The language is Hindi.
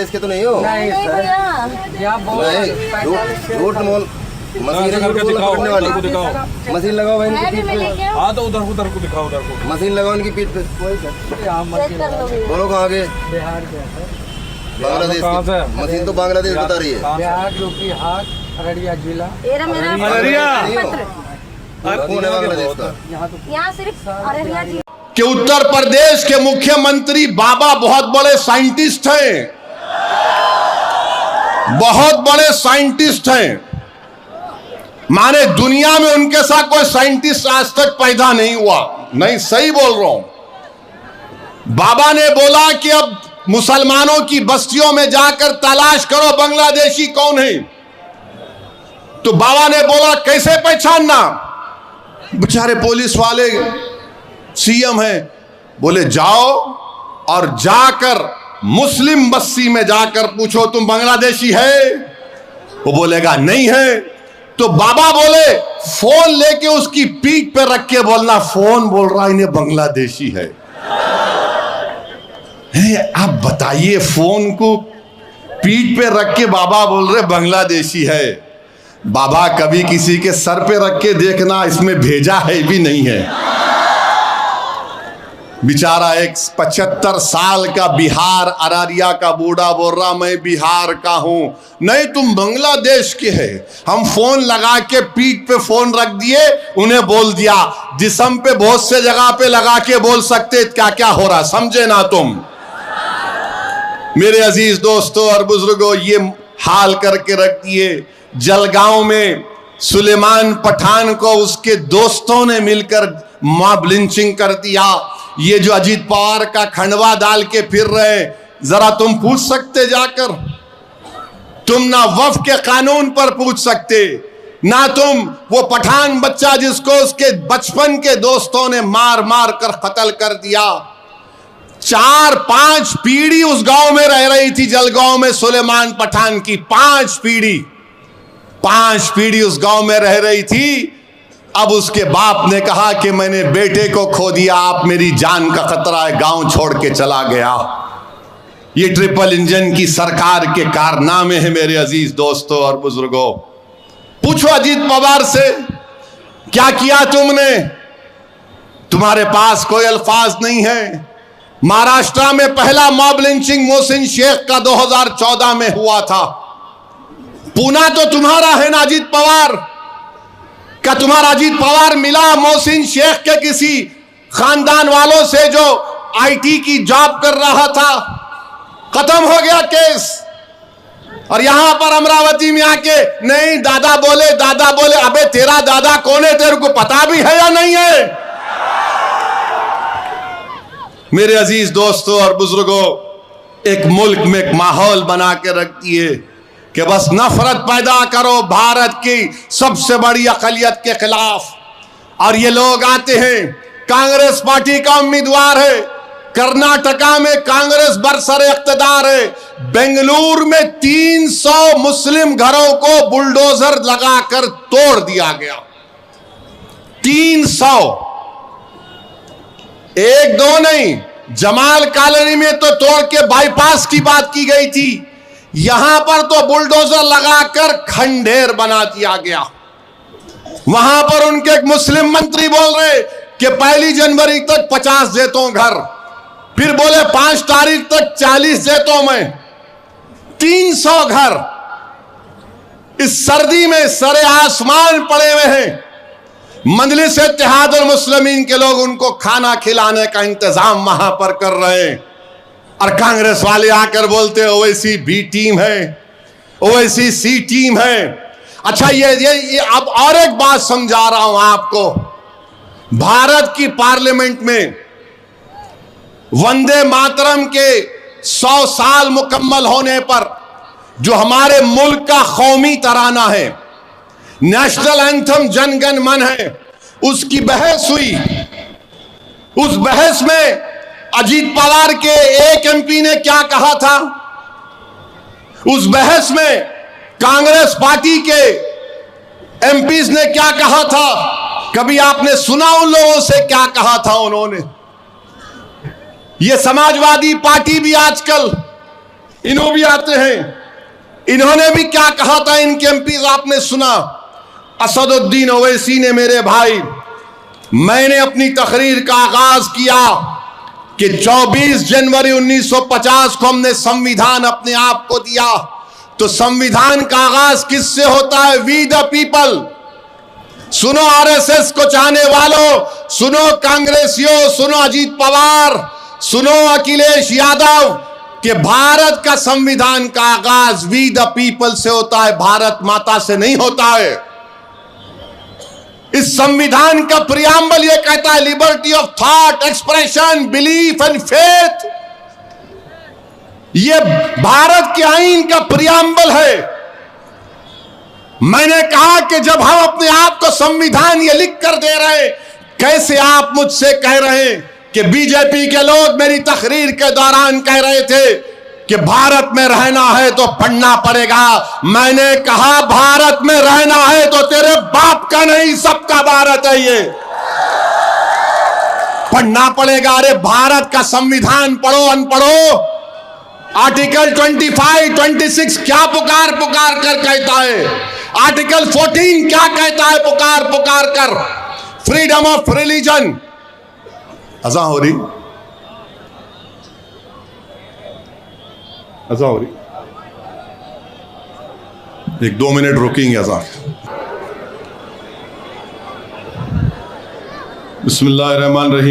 इसके तो नहीं हो? नहीं झूठ मोल मशीन पकड़ने वाली मशीन लगाओ भाई इनकी पीठ पे। हाँ तो उधर को दिखाओ, उधर को मशीन लगाओ इनकी पीठ पे। बोलो कहाँ के? बिहार के बांग्लादेश की मशीन तो बांग्लादेश बता रही है। बिहार यूपी हाट अररिया जिला। कौन है बांग्लादेश का? यहाँ सिर्फ अररिया जिला कि उत्तर प्रदेश के मुख्यमंत्री बाबा बहुत बड़े साइंटिस्ट हैं, बहुत बड़े साइंटिस्ट हैं। माने दुनिया में उनके साथ कोई साइंटिस्ट आज तक पैदा नहीं हुआ। नहीं, सही बोल रहा हूं। बाबा ने बोला कि अब मुसलमानों की बस्तियों में जाकर तलाश करो बांग्लादेशी कौन है। तो बाबा ने बोला कैसे पहचानना? बेचारे पुलिस वाले सीएम है, बोले जाओ और जाकर मुस्लिम बस्ती में जाकर पूछो तुम बांग्लादेशी है। वो बोलेगा नहीं है। तो बाबा बोले फोन लेके उसकी पीठ पे रख के बोलना, फोन बोल रहा इन्हें बांग्लादेशी है। आप बताइए, फोन को पीठ पे रख के बाबा बोल रहे बांग्लादेशी है। बाबा कभी किसी के सर पे रख के देखना, इसमें भेजा है भी नहीं है। बेचारा एक 75 साल का बिहार अररिया का बूढ़ा बोल रहा मैं बिहार का हूं। नहीं, तुम बांग्लादेश के है। हम फोन लगा के पीठ पे फोन रख दिए, उन्हें बोल दिया। जिस्म पे बहुत से जगह पे लगा के बोल सकते क्या क्या हो रहा, समझे ना तुम। मेरे अजीज दोस्तों और बुजुर्गों, ये हाल करके रख दिए। जलगांव में सुलेमान पठान को उसके दोस्तों ने मिलकर मॉब लिंचिंग कर दिया। ये जो अजीत पवार का खंडवा डाल के फिर रहे, जरा तुम पूछ सकते जाकर? तुम ना वफ के कानून पर पूछ सकते, ना तुम वो पठान बच्चा जिसको उसके बचपन के दोस्तों ने मार मार कर कत्ल कर दिया। 4-5 पीढ़ी उस गांव में रह रही थी, जलगांव में सुलेमान पठान की 5 पीढ़ी उस गांव में रह रही थी। अब उसके बाप ने कहा कि मैंने बेटे को खो दिया, आप मेरी जान का खतरा है, गांव छोड़ के चला गया। ये ट्रिपल इंजन की सरकार के कारनामे हैं मेरे अजीज दोस्तों और बुजुर्गों। पूछो अजीत पवार से, क्या किया तुमने? तुम्हारे पास कोई अल्फाज नहीं है। महाराष्ट्र में पहला मॉब लिंचिंग मोहसिन शेख का 2014 में हुआ था। पूना तो तुम्हारा है ना अजीत पवार? क्या तुम्हारा अजीत पवार मिला मोहसिन शेख के किसी खानदान वालों से जो आईटी की जॉब कर रहा था? खत्म हो गया केस। और यहां पर अमरावती में आके नहीं दादा बोले। अबे तेरा दादा कौन है, तेरे को पता भी है या नहीं है? मेरे अजीज दोस्तों और बुजुर्गों, एक मुल्क में एक माहौल बना के रख दिए कि बस नफरत पैदा करो भारत की सबसे बड़ी अक़लियत के खिलाफ। और ये लोग आते हैं, कांग्रेस पार्टी का उम्मीदवार है, कर्नाटका में कांग्रेस बरसरे इक़्तिदार है। बेंगलुरु में 300 मुस्लिम घरों को बुलडोजर लगाकर तोड़ दिया गया। 300, 1-2 नहीं। जमाल कॉलोनी में तो तोड़ के बाईपास की बात की गई थी, यहां पर तो बुलडोजर लगाकर खंडेर बना दिया गया। वहां पर उनके एक मुस्लिम मंत्री बोल रहे कि 1 जनवरी तक 50 देतों घर, फिर बोले 5 तारीख तक 40 देतों में 300 घर। इस सर्दी में सरे आसमान पड़े हुए हैं। मजलिस इत्तेहादुल मुस्लिमीन के लोग उनको खाना खिलाने का इंतजाम वहां पर कर रहे हैं। और कांग्रेस वाले आकर बोलते हैं ओवैसी बी टीम है, ओवैसी सी टीम है। अच्छा, ये अब और एक बात समझा रहा हूं आपको। भारत की पार्लियामेंट में वंदे मातरम के 100 साल मुकम्मल होने पर जो हमारे मुल्क का कौमी तराना है, नेशनल एंथम जन गण मन है, उसकी बहस हुई। उस बहस में अजीत पवार के एक एमपी ने क्या कहा था? उस बहस में कांग्रेस पार्टी के एमपीज ने क्या कहा था? कभी आपने सुना उन लोगों से क्या कहा था उन्होंने? ये समाजवादी पार्टी भी आजकल इन्हों भी आते हैं। इन्होंने भी क्या कहा था, इनके एमपी आपने सुना। असदुद्दीन ओवैसी ने, मेरे भाई, मैंने अपनी तकरीर का आगाज किया कि 24 जनवरी 1950 को हमने संविधान अपने आप को दिया। तो संविधान का आगाज किससे होता है? We the people. सुनो आरएसएस को चाहने वालों, सुनो कांग्रेसियों, सुनो अजीत पवार, सुनो अखिलेश यादव, कि भारत का संविधान का आगाज वी द पीपल से होता है, भारत माता से नहीं होता है। इस संविधान का प्रियम्बल यह कहता है liberty of thought, expression, belief and faith. यह भारत के आईन का प्रियम्बल है। मैंने कहा कि जब हम अपने आप को संविधान ये लिख कर दे रहे, कैसे आप मुझसे कह रहे हैं कि बीजेपी के लोग मेरी तकरीर के दौरान कह रहे थे कि भारत में रहना है तो पढ़ना पड़ेगा। मैंने कहा भारत में रहना है तो तेरे बाप का नहीं, सबका भारत है, ये पढ़ना पड़ेगा। अरे भारत का संविधान पढ़ो अनपढ़ो। आर्टिकल 25, 26 क्या पुकार पुकार कर कहता है? आर्टिकल 14 क्या कहता है पुकार पुकार कर? Freedom of religion. अज़ां हो रही, अज़ां हो रही, 1-2 मिनट रुकेंगे अज़ां। बिस्मिल्लाहिर्रहमानिर्रहीम।